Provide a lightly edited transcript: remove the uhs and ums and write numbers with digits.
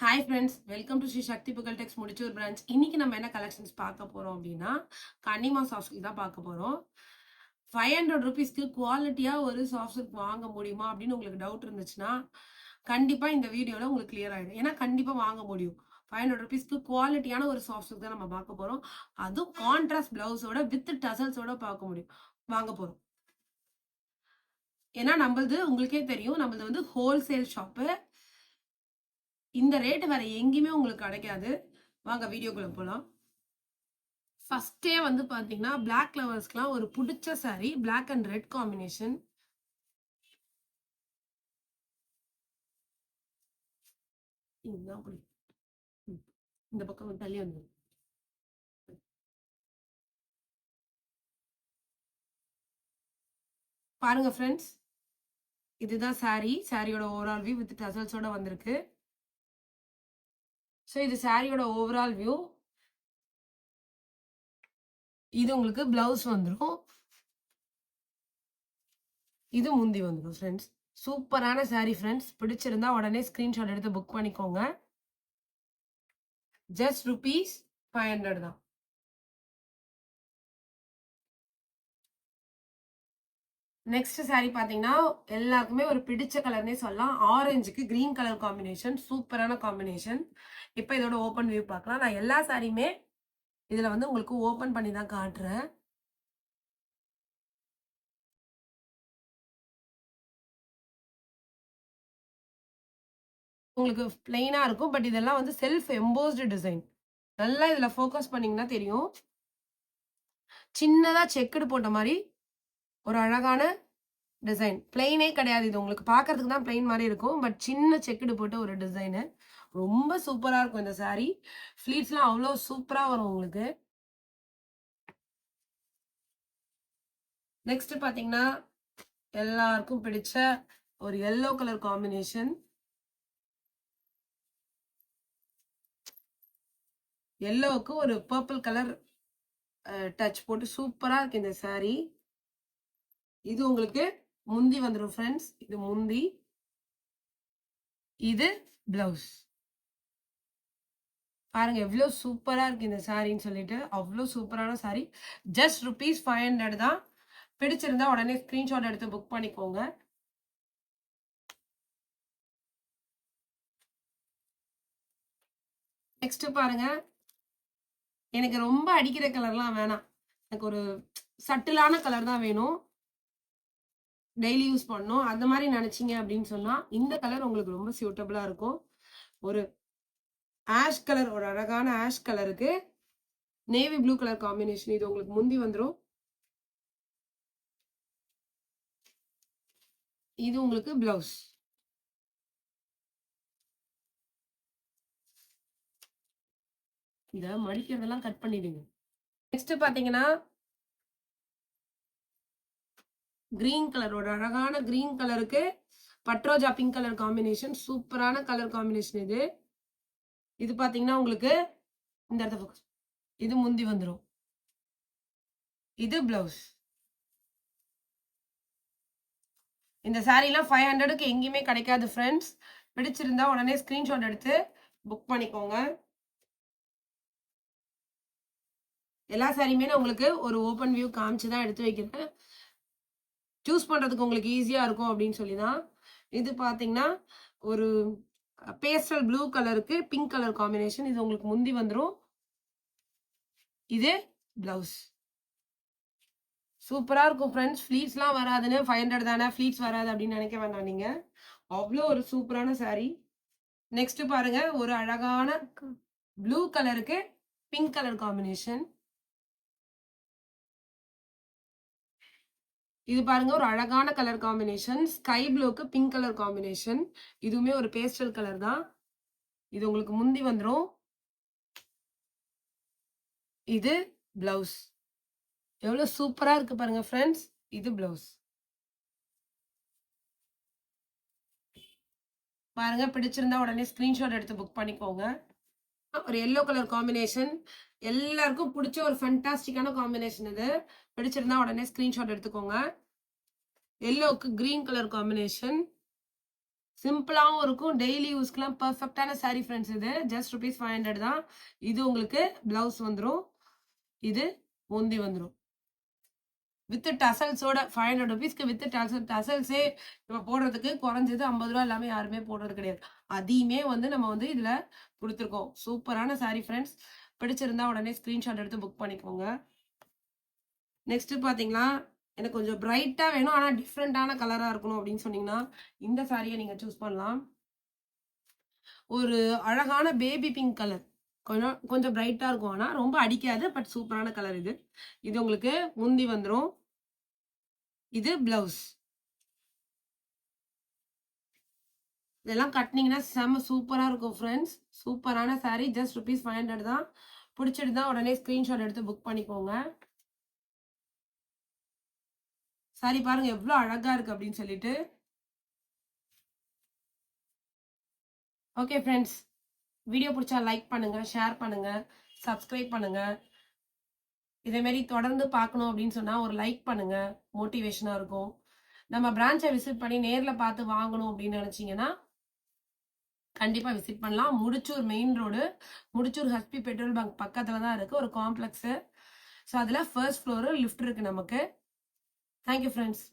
Hi friends, welcome to Sri Sakthi Pugazh Tex Mudichur branch. இன்னைக்கு நம்ம என்ன கலெக்ஷன்ஸ் பார்க்க போறோம் அப்படின்னா, கன்னிமா சாஃப்ட் சில்க் தான் பார்க்க போறோம். 500 ருபீஸ்க்கு குவாலிட்டியா ஒரு சாஃப்ட் சில்க் வாங்க முடியுமா அப்படின்னு உங்களுக்கு டவுட் இருந்துச்சுன்னா, கண்டிப்பா இந்த வீடியோல உங்களுக்கு கிளியர் ஆயிடும். ஏன்னா கண்டிப்பா வாங்க முடியும். 500 ருபீஸ்க்கு குவாலிட்டியான ஒரு சாஃப்ட் சில்க் தான் நம்ம பார்க்க போறோம். அதுவும் கான்ட்ராஸ்ட் பிளவுஸோட வித் டசல்ஸோட பார்க்க முடியும், வாங்க போறோம். ஏன்னா நம்மளது உங்களுக்கே தெரியும், நம்மளது வந்து ஹோல்சேல் ஷாப்பு. இந்த ரேட் வேற எங்கேயுமே உங்களுக்கு கிடைக்காது. வாங்க வீடியோக்குள்ள போலாம். ஃபர்ஸ்டே வந்து பாத்தீங்கன்னா பிளாக் லவர்ஸ்க்குலாம் ஒரு பிடிச்ச sari, black and red combination. இதுதான் பிடிக்கும். இந்த பக்கம் தள்ளி வந்து பாருங்க ஃப்ரெண்ட்ஸ், இதுதான் சாரி. சாரியோட ஓவரால் வியூ வித் டசல்ஸோட வந்திருக்கு. ஸோ இது சாரியோட ஓவரால் வியூ. இது உங்களுக்கு பிளவுஸ் வந்துடும். இது முந்தி வந்துடும் ஃப்ரெண்ட்ஸ். சூப்பரான சாரி ஃப்ரெண்ட்ஸ். பிடிச்சிருந்தா உடனே ஸ்கிரீன்ஷாட் எடுத்து புக் பண்ணிக்கோங்க. ஜஸ்ட் ₹500 தான். நெக்ஸ்ட் சாரி பாத்தீங்கன்னா எல்லாருக்குமே ஒரு பிடிச்ச கலர்னே சொல்லலாம். ஆரஞ்சுக்கு கிரீன் கலர் காம்பினேஷன், சூப்பரான காம்பினேஷன். இப்போ இதோட ஓப்பன் வியூ பார்க்கலாம். நான் எல்லா சாரியுமே இதுல வந்து உங்களுக்கு ஓப்பன் பண்ணி தான் காட்டுறேன். உங்களுக்கு பிளெயினா இருக்கும், பட் இதெல்லாம் வந்து செல்ஃப் எம்போஸ்டு டிசைன். நல்லா இதுல ஃபோக்கஸ் பண்ணீங்கன்னா தெரியும். சின்னதா செக்குடு போட்ட மாதிரி ஒரு அழகான டிசைன். பிளெயினே கிடையாது, இது உங்களுக்கு பார்க்கறதுக்கு தான் பிளெயின் மாதிரி இருக்கும், பட் சின்ன செக்குடு போட்ட ஒரு டிசைனு. ரொம்ப சூப்பரா இருக்கும் இந்த சாரி. ஃபிளீட்ஸ்லாம் அவ்வளோ சூப்பரா வரும் உங்களுக்கு. நெக்ஸ்ட் பாத்தீங்கன்னா எல்லாருக்கும் பிடிச்ச ஒரு எல்லோ கலர் காம்பினேஷன். எல்லோவுக்கு ஒரு பர்பிள் கலர் டச் போட்டு சூப்பரா இருக்கு இந்த சாரி. இது உங்களுக்கு முந்தி வந்துடும் ஃப்ரெண்ட்ஸ். இது முந்தி, இது பிளவுஸ். பாருங்க எவ்வளவு சூப்பரா இருக்கு இந்த சாரின்னு சொல்லிட்டு. அவ்வளோ சூப்பரான சாரி. ஜஸ்ட் ₹500 தான். பிடிச்சிருந்தா உடனே ஸ்கிரீன்ஷாட் எடுத்து புக் பண்ணிக்கோங்க. நெக்ஸ்ட் பாருங்க, எனக்கு ரொம்ப அடிக்கிற கலர்லாம் வேணாம், எனக்கு ஒரு சட்டிலான கலர் தான் வேணும், டெய்லி யூஸ் பண்ணணும் அந்த மாதிரி நினைச்சீங்க அப்படின்னு சொன்னா இந்த கலர் உங்களுக்கு ரொம்ப சூட்டபிளா இருக்கும். ஒரு ஆஷ் கலர், ஒரு அழகான ஆஷ் கலருக்கு நேவி ப்ளூ கலர் காம்பினேஷன். இது உங்களுக்கு முந்தி வந்துடும். இது உங்களுக்கு பிளவுஸ். இத மடிக்கிறதெல்லாம் கட் பண்ணிடுங்க. நெக்ஸ்ட் பாத்தீங்கன்னா கிரீன் கலர், ஒரு அழகான கிரீன் கலருக்கு பட்ரோஜா பிங்க் கலர் காம்பினேஷன். சூப்பரான கலர் காம்பினேஷன் இது. இது பாத்தீங்கன்னா உங்களுக்கு இந்த இடத்துல இது முந்தி வந்துடும். இது பிளவுஸ். இந்த சாரீலாம் 500க்கு எங்கேயுமே கிடைக்காது ஃப்ரெண்ட்ஸ். பிடிச்சிருந்தா உடனே ஸ்கிரீன்ஷாட் எடுத்து புக் பண்ணிக்கோங்க. எல்லா சாரியுமே நான் உங்களுக்கு ஒரு ஓப்பன் வியூ காமிச்சு தான் எடுத்து வைக்கிறேன், சூஸ் பண்றதுக்கு உங்களுக்கு ஈஸியா இருக்கும் அப்படின்னு சொல்லி தான். இது பாத்தீங்கன்னா ஒரு பேஸ்டல் ப்ளூ கலருக்கு பிங்க் கலர் காம்பினேஷன். இது உங்களுக்கு முந்தி வந்துடும். இது பிளவுஸ். சூப்பரா இருக்கும் ஃப்ரெண்ட்ஸ். ஃபிளீட்ஸ்லாம் வராதுன்னு 500 தானே ஃபிளீட்ஸ் வராது அப்படின்னு நினைக்க வேண்டாம் நீங்க. அவ்வளோ ஒரு சூப்பரான சாரி. நெக்ஸ்ட் பாருங்க, ஒரு அழகான ப்ளூ கலருக்கு பிங்க் கலர் காம்பினேஷன். இது பாருங்க ஒரு அழகான கலர் காம்பினேஷன். ஸ்கை ப்ளூக்கு பிங்க் கலர் காம்பினேஷன். இதுவுமே ஒரு பேஸ்டல் கலர் தான். இது உங்களுக்கு முந்தி வந்துடும். இது பிளவுஸ். எவ்வளவு சூப்பரா இருக்கு பாருங்க ஃப்ரெண்ட்ஸ். இது பிளவுஸ். பாருங்க, பிடிச்சிருந்தா உடனே ஸ்கிரீன்ஷாட் எடுத்து புக் பண்ணிக்கோங்க. ஒரு எல்லோ கலர் காம்பினேஷன், எல்லாருக்கும் பிடிச்ச ஒரு ஃபேண்டாஸ்டிக்கான காம்பினேஷன் இது. பிடிச்சிருந்தா உடனே ஸ்கிரீன்ஷாட் எடுத்துக்கோங்க. எல்லோவுக்கு கிரீன் கலர் காம்பினேஷன். சிம்பிளாவும் இருக்கும். டெய்லி யூஸ்க்குலாம் பெர்ஃபெக்ட்டான சாரி ஃப்ரெண்ட்ஸ் இது. ஜஸ்ட் ₹500 தான். இது உங்களுக்கு பிளவுஸ் வந்துரும். இது முந்தி வந்துரும். வித் டசல்ஸோட ₹500க்கு வித் டசல்ஸே நம்ம போடுறதுக்கு குறைஞ்சது ₹50 இல்லாம யாருமே போடுறது கிடையாது. அதையுமே வந்து நம்ம வந்து இதுல குடுத்துருக்கோம். சூப்பரான சாரி ஃப்ரெண்ட்ஸ். பிடிச்சிருந்தா உடனே ஸ்கிரீன்ஷாட் எடுத்து புக் பண்ணிக்கோங்க. நெக்ஸ்ட் பாத்தீங்களா, எனக்கு கொஞ்சம் பிரைட்டா வேணும். ஆனா டிஃப்ரெண்டான கலரா இருக்கணும் அப்படின்னு சொன்னீங்கன்னா, இந்த சாரியை நீங்க சூஸ் பண்ணலாம். ஒரு அழகான பேபி பிங்க் கலர். கொஞ்சம் பிரைட்டா இருக்கும். ஆனா ரொம்ப அடிக்காது. பட் சூப்பரான கலர் இது. இது உங்களுக்கு முந்தி வந்துரும். இது பிளவுஸ். இதெல்லாம் கட்டினீங்கன்னா செம்ம சூப்பரா இருக்கும் ஃப்ரெண்ட்ஸ். சூப்பரான சாரி. ஜஸ்ட் ₹500 தான். பிடிச்சிருந்தா உடனே ஸ்கிரீன்ஷாட் எடுத்து புக் பண்ணிக்கோங்க. சாரி பாருங்க எவ்வளவு அழகா இருக்கு அப்படின்னு சொல்லிட்டு. ஓகே ஃப்ரெண்ட்ஸ், வீடியோ பிடிச்சா லைக் பண்ணுங்க, ஷேர் பண்ணுங்க, சப்ஸ்கிரைப் பண்ணுங்க. இதே மாதிரி தொடர்ந்து பார்க்கணும் அப்படின்னு சொன்னா ஒரு லைக் பண்ணுங்க. மோட்டிவேஷனா இருக்கும். நம்ம பிரான்ச்சை விசிட் பண்ணி நேர்ல பார்த்து வாங்கணும் அப்படின்னு நினைச்சீங்கன்னா கண்டிப்பா விசிட் பண்ணலாம். Mudichur main road, Mudichur HP petrol bunk பக்கத்துல தான் இருக்கு ஒரு காம்ப்ளெக்ஸ். ஸோ அதுல ஃபர்ஸ்ட் ஃப்ளோர் லிஃப்ட் இருக்கு நமக்கு. Thank you friends.